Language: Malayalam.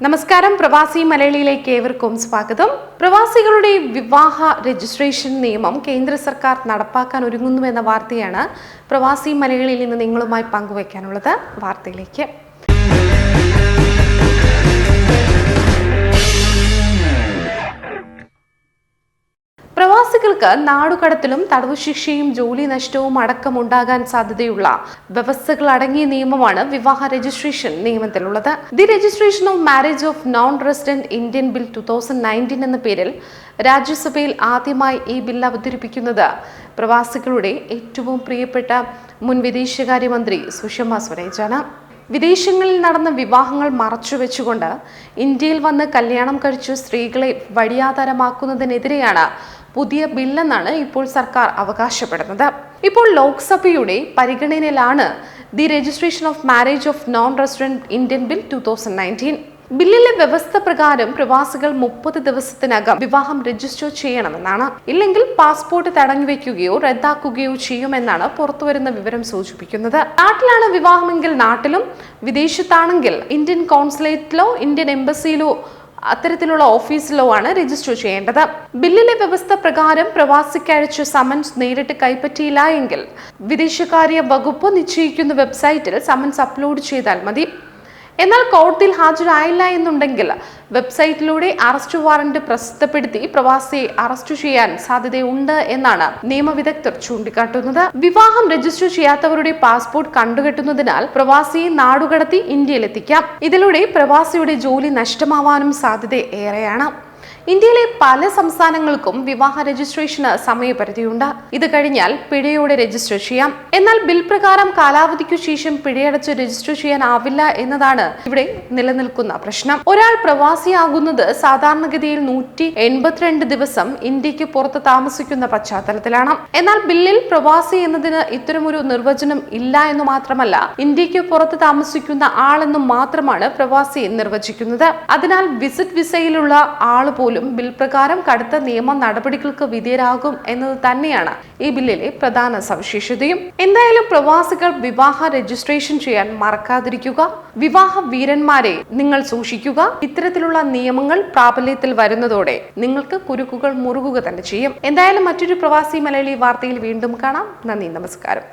നമസ്കാരം. പ്രവാസി മലയാളിയിലേക്ക് ഏവർക്കും സ്വാഗതം. പ്രവാസികളുടെ വിവാഹ രജിസ്ട്രേഷൻ നിയമം കേന്ദ്ര സർക്കാർ നടപ്പാക്കാൻ ഒരുങ്ങുന്നുവെന്ന വാർത്തയാണ് പ്രവാസി മലയാളിയിൽ നിന്ന് നിങ്ങളുമായി പങ്കുവയ്ക്കാനുള്ളത്. വാർത്തയിലേക്ക്. പ്രവാസികൾക്ക് നാടുകടത്തലും തടവു ശിക്ഷയും ജോലി നഷ്ടവും അടക്കമുണ്ടാകാൻ സാധ്യതയുള്ള വ്യവസ്ഥകൾ അടങ്ങിയ നിയമമാണ് വിവാഹ രജിസ്ട്രേഷൻ നിയമത്തിലുള്ളത്. The registration of marriage of non resident Indian bill 2019 എന്ന പേരിൽ രാജ്യസഭയിൽ ആദ്യമായി ഈ ബിൽ അവതരിപ്പിക്കുന്നത് പ്രവാസികളുടെ ഏറ്റവും പ്രിയപ്പെട്ട മുൻ വിദേശകാര്യമന്ത്രി സുഷമ സ്വരാജാണ്. വിദേശങ്ങളിൽ നടന്ന വിവാഹങ്ങൾ മറച്ചുവെച്ചുകൊണ്ട് ഇന്ത്യയിൽ വന്ന് കല്യാണം കഴിച്ചു സ്ത്രീകളെ വഴിയാധാരമാക്കുന്നതിനെതിരെയാണ് പുതിയ ബില്ലെന്നാണ് ഇപ്പോൾ സർക്കാർ അവകാശപ്പെടുന്നത്. ഇപ്പോൾ ലോക്സഭയുടെ പരിഗണനയിലാണ് the registration of marriage of non resident Indian bill 2019. ബില്ലിലെ വ്യവസ്ഥ പ്രകാരം പ്രവാസികൾ 30 ദിവസത്തിനകം വിവാഹം രജിസ്റ്റർ ചെയ്യണമെന്നാണ്. ഇല്ലെങ്കിൽ പാസ്പോർട്ട് തടഞ്ഞുവെക്കുകയോ റദ്ദാക്കുകയോ ചെയ്യുമെന്നാണ് പുറത്തുവരുന്ന വിവരം സൂചിപ്പിക്കുന്നത്. നാട്ടിലാണ് വിവാഹമെങ്കിൽ നാട്ടിലും, വിദേശത്താണെങ്കിൽ ഇന്ത്യൻ കോൺസുലേറ്റിലോ ഇന്ത്യൻ എംബസിയിലോ അത്തരത്തിലുള്ള ഓഫീസിലോ ആണ് രജിസ്റ്റർ ചെയ്യേണ്ടത്. ബില്ലിലെ വ്യവസ്ഥ പ്രകാരം പ്രവാസിക്ക് അയച്ച സമൻസ് നേരിട്ട് കൈപ്പറ്റിയില്ല എങ്കിൽ വിദേശകാര്യ വകുപ്പ് നിശ്ചയിക്കുന്ന വെബ്സൈറ്റിൽ സമൻസ് അപ്ലോഡ് ചെയ്താൽ മതി. എന്നാൽ കോടതിയിൽ ഹാജരായില്ല എന്നുണ്ടെങ്കിൽ വെബ്സൈറ്റിലൂടെ അറസ്റ്റ് വാറന്റ് പ്രസിദ്ധപ്പെടുത്തി പ്രവാസിയെ അറസ്റ്റ് ചെയ്യാൻ സാധ്യതയുണ്ട് എന്നാണ് നിയമവിദഗ്ധർ ചൂണ്ടിക്കാട്ടുന്നത്. വിവാഹം രജിസ്റ്റർ ചെയ്യാത്തവരുടെ പാസ്പോർട്ട് കണ്ടുകെട്ടുന്നതിനാൽ പ്രവാസിയെ നാടുകടത്തി ഇന്ത്യയിലെത്തിക്കാം. ഇതിലൂടെ പ്രവാസിയുടെ ജോലി നഷ്ടമാവാനും സാധ്യത ഏറെയാണ്. ഇന്ത്യയിലെ പല സംസ്ഥാനങ്ങൾക്കും വിവാഹ രജിസ്ട്രേഷന് സമയപരിധിയുണ്ട്. ഇത് കഴിഞ്ഞാൽ പിഴയോടെ രജിസ്റ്റർ ചെയ്യാം. എന്നാൽ ബിൽ പ്രകാരം കാലാവധിക്കു ശേഷം പിഴയടച്ച് രജിസ്റ്റർ ചെയ്യാനാവില്ല എന്നതാണ് ഇവിടെ നിലനിൽക്കുന്ന പ്രശ്നം. ഒരാൾ പ്രവാസിയാകുന്നത് സാധാരണഗതിയിൽ 182 ദിവസം ഇന്ത്യക്ക് പുറത്ത് താമസിക്കുന്ന പശ്ചാത്തലത്തിലാണ്. എന്നാൽ ബില്ലിൽ പ്രവാസി എന്നതിന് ഇത്തരമൊരു നിർവചനം ഇല്ല എന്ന് മാത്രമല്ല, ഇന്ത്യക്ക് പുറത്ത് താമസിക്കുന്ന ആളെന്നും മാത്രമാണ് പ്രവാസി നിർവചിക്കുന്നത്. അതിനാൽ വിസിറ്റ് വിസയിലുള്ള ആൾ പോലും ബിൽ പ്രകാരം കടുത്ത നിയമ നടപടികൾക്ക് വിധേയരാകും എന്നത് തന്നെയാണ് ഈ ബില്ലിലെ പ്രധാന സവിശേഷതയും. എന്തായാലും പ്രവാസികൾ വിവാഹ രജിസ്ട്രേഷൻ ചെയ്യാൻ മറക്കാതിരിക്കുക. വിവാഹ വീരന്മാരെ നിങ്ങൾ സൂക്ഷിക്കുക. ഇത്തരത്തിലുള്ള നിയമങ്ങൾ പ്രാബല്യത്തിൽ വരുന്നതോടെ നിങ്ങൾക്ക് കുരുക്കുകൾ മുറുകുക തന്നെ ചെയ്യും. എന്തായാലും മറ്റൊരു പ്രവാസി മലയാളി വാർത്തയിൽ വീണ്ടും കാണാം. നന്ദി, നമസ്കാരം.